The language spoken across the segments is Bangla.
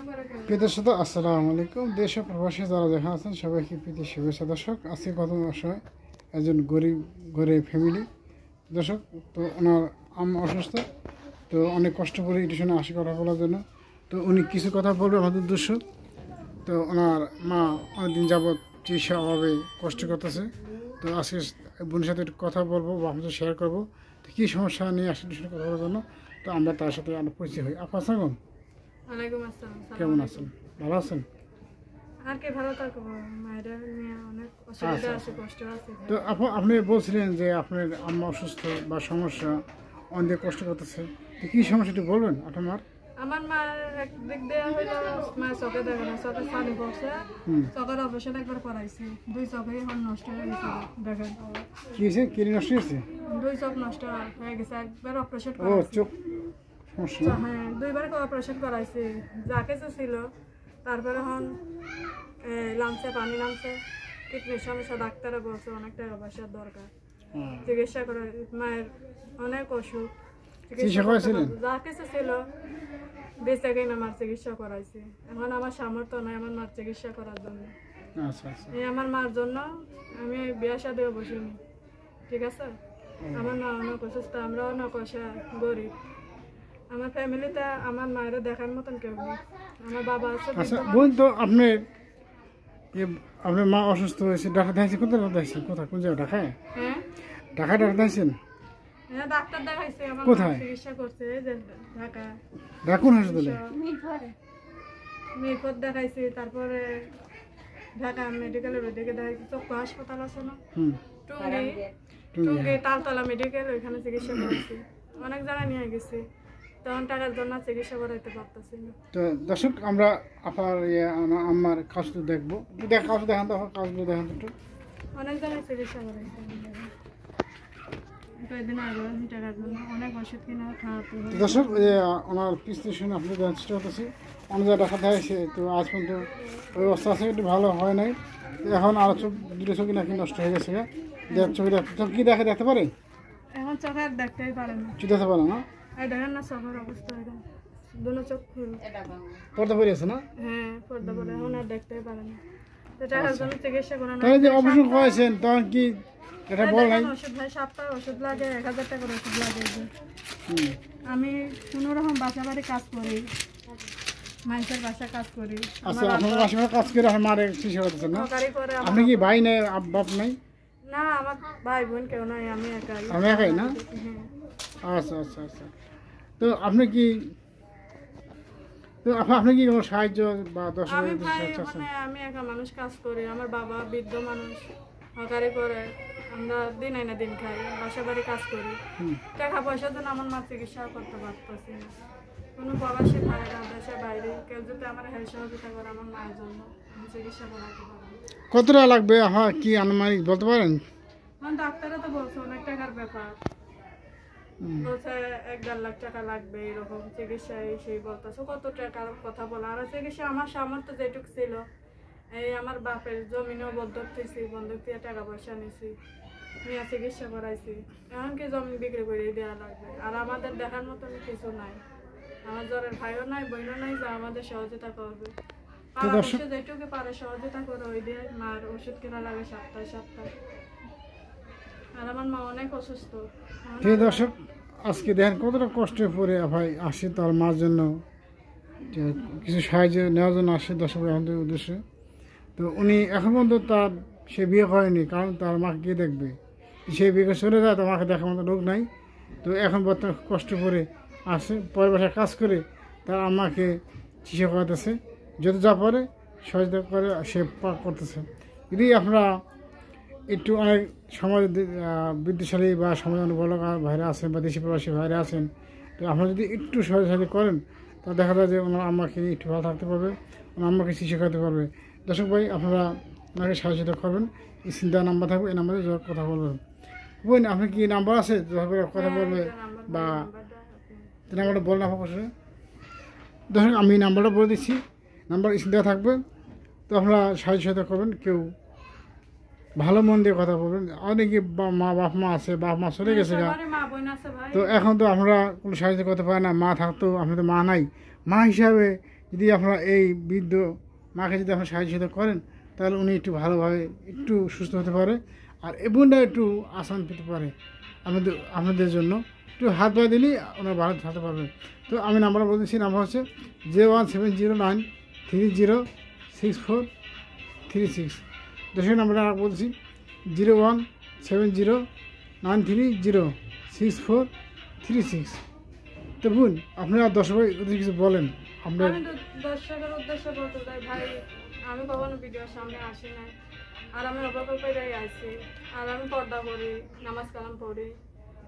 প্রিয় দর্শক আসসালামু আলাইকুম। দেশ ও প্রবাসী যারা যেখানে আছেন সবাইকে প্রীতি শুভেচ্ছা। দর্শক আজকে গত অসহায় একজন গরিব ফ্যামিলি দর্শক, তো ওনার আম্মা অসুস্থ, তো অনেক কষ্ট করে টিউশনে আসি কথা বলার জন্য। তো উনি কিছু কথা বলবে আমাদের উদ্দেশ্য। তো ওনার মা অনেকদিন যাবৎ চিকিৎসা অভাবে কষ্ট করতেছে। তো আজকে বোনের সাথে একটু কথা বলবো বা আপনাদের শেয়ার করবো তো কী সমস্যা নিয়ে আসে টিউশনে কথা বলার জন্য। তো আমরা তার সাথে পরিচয় হই। আপা আসসালাম, ওয়ালাইকুম আসসালাম। কেমন আছেন? ভালো আছেন? আর কে ভালো থাকবো, মায়ের নিয়ে অনেক অসুবিধা আছে, কষ্ট আছে। তো আপনি বলছিলেন যে আপনার আম্মা অসুস্থ বা সমস্যা, অনেক কষ্ট করতেছে, তো কী সমস্যা একটু বলবেন আপনার? আমার মার একদিক দিয়ে হইলো মায়ের চোখে দেখে না, চোখে পানি পড়ছে, চোখের অপারেশন একবার করাইছি, দুই চোখে এখন নষ্ট হয়ে গেছে। দেখেন কি হয়েছে, কিডনি নষ্ট হয়েছে? দুই চোখ নষ্ট হয়ে গেছে, একবার অপারেশন ও করাইছি। চোখ সমস্যা? হ্যাঁ, দুইবার অপারেশন করাইছি, যা কিছু ছিল। তারপরে এখন নামছে, পানি নামছে, কিডনির সমস্যা। ডাক্তারে বলছে অনেক টাকা পয়সার দরকার, চিকিৎসা করে। মায়ের অনেক অসুখ, যা কিছু ছিল বেঁচে গিয়ে আমার চিকিৎসা করাইছি। এখন আমার সামর্থ্য নাই আমার মার চিকিৎসা করার জন্য। এই আমার মার জন্য আমি বিয়া শাদিও বসিনি, ঠিক আছে? আমার মা অনেক অসুস্থ, আমরা অনেক গরিব। আমার ফ্যামিলিতে আমার মায়ের দেখার মতন কেউ নেই। আমার বাবা আছে। আচ্ছা বোন, তো আপনার মা অসুস্থ হয়েছে, ডাক্তার দেখাইছেন? কোথায় ডাক্তার দেখাইছেন? কোথায়, কোন জায়গায়? ঢাকায়? হ্যাঁ, ঢাকায় ডাক্তার দেখাইছেন? হ্যাঁ, ডাক্তার দেখাইছে। আমার কোথায় চিকিৎসা করছে যে ঢাকা। কোন হাসপাতালে? মিরপুর দেখাইছি, তারপরে ঢাকা মেডিকেলের ওইদিকে দেখাইছি। চক্ষু হাসপাতাল আছে না, টুঙ্গি তালতলা মেডিকেল, ওইখানে চিকিৎসা করেছি। অনেক জায়গায় নিয়ে গেছি, তখন টাকার জন্য চিকিৎসা করাইতে পারতেছি না। তো দর্শক, আমরা আপনার আমার কাজটা দেখবো, কাজটা দেখান তো, কাজগুলো দেখান একটু। অনেক জায়গায় চিকিৎসা করাইছি, কয়েকদিন আগে টাকার জন্য অনেক ওষুধ কিনে খাওয়াতে হয়। দর্শক, ওনার প্রেসক্রিপশন আপনি দেওয়ার চেষ্টা করতেছি, অনেক জায়গায় দেখা দেখাইছে, তো আজ পর্যন্ত ওই অবস্থা আছে, একটু ভালো হয় নাই। এখন আরও দুটো চোখ নাকি নষ্ট হয়ে গেছে। চোখ কি দেখতে পারে? এখন চোখে আর দেখতেই পারে না, চোখ দেখতে পারে না? এই দেখেন না চোখের অবস্থা, দুটো চোখ খুল পর্দা পড়ে আছে না? হ্যাঁ, পর্দা পড়ে, এখন আর দেখতেই পারে না। তো টাকার জন্য চিকিৎসা করানো। তাহলে যে অপারেশন করেছেন তখন কি এটা বল নাই? ওষুধ ভাই, সপ্তাহে ওষুধ লাগে, 1000 টাকার ওষুধ লাগে। আমি কোনো রকম বাসা বাড়ি কাজ করি, মানুষের বাসা কাজ করি। আচ্ছা, আপনার বাসায় কাজ করে আমার মারে চিকিৎসা করতেছেন না? আপনি কি ভাই নাই, বাপ নাই? না, আমার ভাই বোন কেউ নাই, আমি একাই। আমি একাই না? আচ্ছা আচ্ছা আচ্ছা। তো আপনি কি কোনো সাহায্য বা আমি ভাই, মানে আমি একা মানুষ কাজ করি। আমার বাবা বৃদ্ধ মানুষ, হকারি করে, আমরা দিন আইনা দিন খাই, বাসা বাড়ি কাজ করি। টাকা পয়সার জন্য আমার মা চিকিৎসা করতে পারতেছি না। কোনো প্রবাসী ভাইরা দেশের বাইরে কেউ যদি আমার হেল্প সহযোগিতা করে আমার মায়ের জন্য, আমি চিকিৎসা করাতে পারি। কত টাকা লাগবে কি আনুমানিক বলতে পারেন? ডাক্তাররা তো বলছে অনেক টাকার ব্যাপার, বলছে 1-1.5 লাখ টাকা লাগবে এরকম চিকিৎসায়। সেই বলতেছে কত টাকার কথা বলা। আর চিকিৎসা আমার সামর্থ্য যেটুক ছিল, এই আমার বাপের জমিনও বন্ধক দিয়েছি, বন্ধক দিয়ে টাকা পয়সা নিয়েছি, নিয়ে চিকিৎসা করাইছি। এখন কি জমি বিক্রি করে দেওয়া লাগবে? আর আমাদের দেখার মতন কিছু নাই, আমার জ্বরের ভাইও নাই, বোনও নাই যে আমাদের সহযোগিতা করবে। যেটুকু পারে সহযোগিতা করে ওই দিয়ে মার ওষুধ কেনা লাগে সপ্তাহে সপ্তাহে। আর আমার মা অনেক অসুস্থ। দর্শক, আজকে দেখেন কতটা কষ্টে পড়ে ভাই আসে তার মার জন্য, কিছু সাহায্য নেওয়ার জন্য আসে দর্শক আমাদের উদ্দেশ্যে। তো উনি এখন পর্যন্ত সে বিয়ে করেনি, কারণ তার মাকে কে দেখবে? সে বিয়ে করে চলে যায়, তার মাকে দেখার মতো লোক নাই। তো এখন বর্তমানে কষ্ট করে আসে, পরের বাসায় কাজ করে তার আম্মাকে চিকিৎসা করাতেছে, যত যা পারে সহযোগিতা করে সে করতেছে। যদি আপনারা একটু অনেক সমাজ বিদ্যাশালী বা সমাজ অনুবলক ভাইরা আছেন বা দেশি প্রবাসী ভাইরা আছেন, তো আপনারা যদি একটু সহযোগিতা করেন তা দেখা যায় যে ওনার আম্মাকে একটু ভালো থাকতে পারবে, ওনার আম্মাকে চিকিৎসা করতে পারবে। দর্শক ভাই, আপনারা ওনাকে সহযোগিতা করবেন, এই চিন্তা নাম্বার থাকবে, এই নাম্বারে কথা বলবেন। বোন, আপনি কি নাম্বার আছে কথা বলবে বা নাম্বারটা বলেন আপনার পাশে? দর্শক, আমি নাম্বারটা বলে দিচ্ছি, নাম্বার চিন্তা থাকবে। তো আপনারা সহযোগিতা করবেন, কেউ ভালো মন দিয়ে কথা বলবেন। অনেকে বাপ মা আছে, বাপ মা চলে গেছে, তো এখন তো আপনারা কোনো সাহায্য করতে পারে না। মা থাকতো, আপনার তো মা নাই, মা হিসাবে যদি আপনারা এই বৃদ্ধ মাকে যদি আপনারা সাহায্য করেন তাহলে উনি একটু ভালোভাবে একটু সুস্থ হতে পারে আর এই বোনটা একটু আসান পেতে পারে আপনাদের জন্য। একটু হাত পায়ে দিলেই ওনারা ভালো থাকতে পারবেন। তো আমি নাম্বারটা বলে দিচ্ছি, নাম্বার হচ্ছে 01709306436। দর্শক নাম্বারটা আর বলছি 01709306436। তো বোন আপনারা দর্শকের উদ্দেশ্যে কিছু বলেন। আমরা আমি দর্শকের উদ্দেশ্যে বলতে চাই, ভাই আমি কখনো ভিডিওর সামনে আসি নাই, আর আমি অবাক করেই আছি, আর আমি পর্দা করি, নামাজ কালাম পড়ি,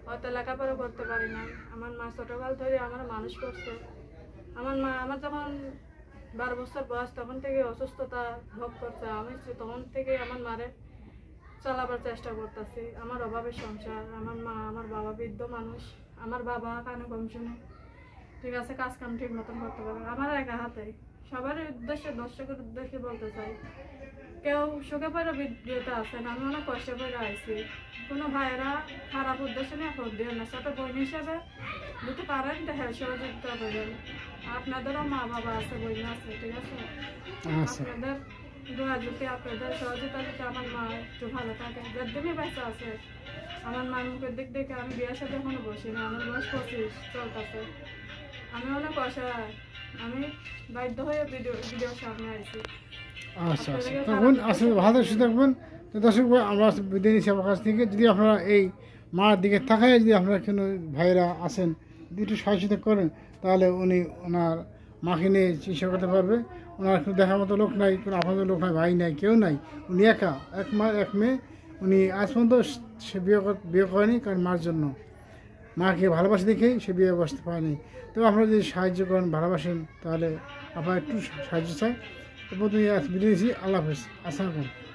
হয়তো লেখাপড়া করতে পারি না। আমার মা ছোটকাল ধরে আমার মানুষ করছে। আমার যখন 12 বছর বয়স তখন থেকে অসুস্থতা ভোগ করছে, আমি তখন থেকে আমার মারে চালাবার চেষ্টা করতেছি। আমার অভাবের সংসার, আমার মা আমার বাবা বৃদ্ধ মানুষ, আমার বাবা কানে কম শুনে, ঠিক আছে, কাজ কাম ঠিক মতন করতে পারে আমার একা হাতে। সবার উদ্দেশ্যে দর্শকের উদ্দেশ্যে বলতে চাই, কেউ সুখে পড়ে ভিডিওতে আসেন, আমি অনেক কষ্ট করে আইছি। কোনো ভাইয়েরা খারাপ উদ্দেশ্য নিয়ে খোঁজ দিয়ে না, ছোট বোন হিসেবে দিতে পারেন, দেখে সহযোগিতা করবেন। আপনাদেরও মা বাবা আছে, বোন আছে, ঠিক আছে, আপনাদের দোয়া যদি আপনাদের সহযোগিতা দিতে আমার মা একটু ভালো থাকে, যার দিনই বেঁচে আছে। আমার মায়ের মুখের দিক দেখে আমি বিয়ের সাথে এখনো বসি না, আমার বয়স 25 চলতেছে। আমি অনেক অসহায়, আমি বাধ্য হয়ে ভিডিওর সামনে আসছি। আচ্ছা আচ্ছা, তখন আসলে ভালো সুস্থ থাকবেন। তো দর্শক ভাই, আমরা বিদায় নিচ্ছি আমার কাছ থেকে। যদি আপনারা এই মার দিকে তাকায় যদি আপনারা কোনো ভাইরা আসেন, যদি একটু সাহায্য করেন তাহলে উনি ওনার মাকে নিয়ে চিকিৎসা করতে পারবে। ওনার কোনো দেখার মতো লোক নাই, কোনো আপনাদের লোক নাই, ভাই নাই, কেউ নাই, উনি একা, এক মা এক মেয়ে। উনি আজ পর্যন্ত সে বিয়ে করেনি, কারণ মার জন্য, মাকে ভালোবাসে দেখেই সে বিয়ে বসতে পারেনি। তো আপনারা যদি সাহায্য করেন, ভালোবাসেন, তাহলে আপনারা একটু সাহায্য চাই। তো প্রথমে বিদায় দিচ্ছি, আল্লাহ হাফেজ, আসসালামু আলাইকুম।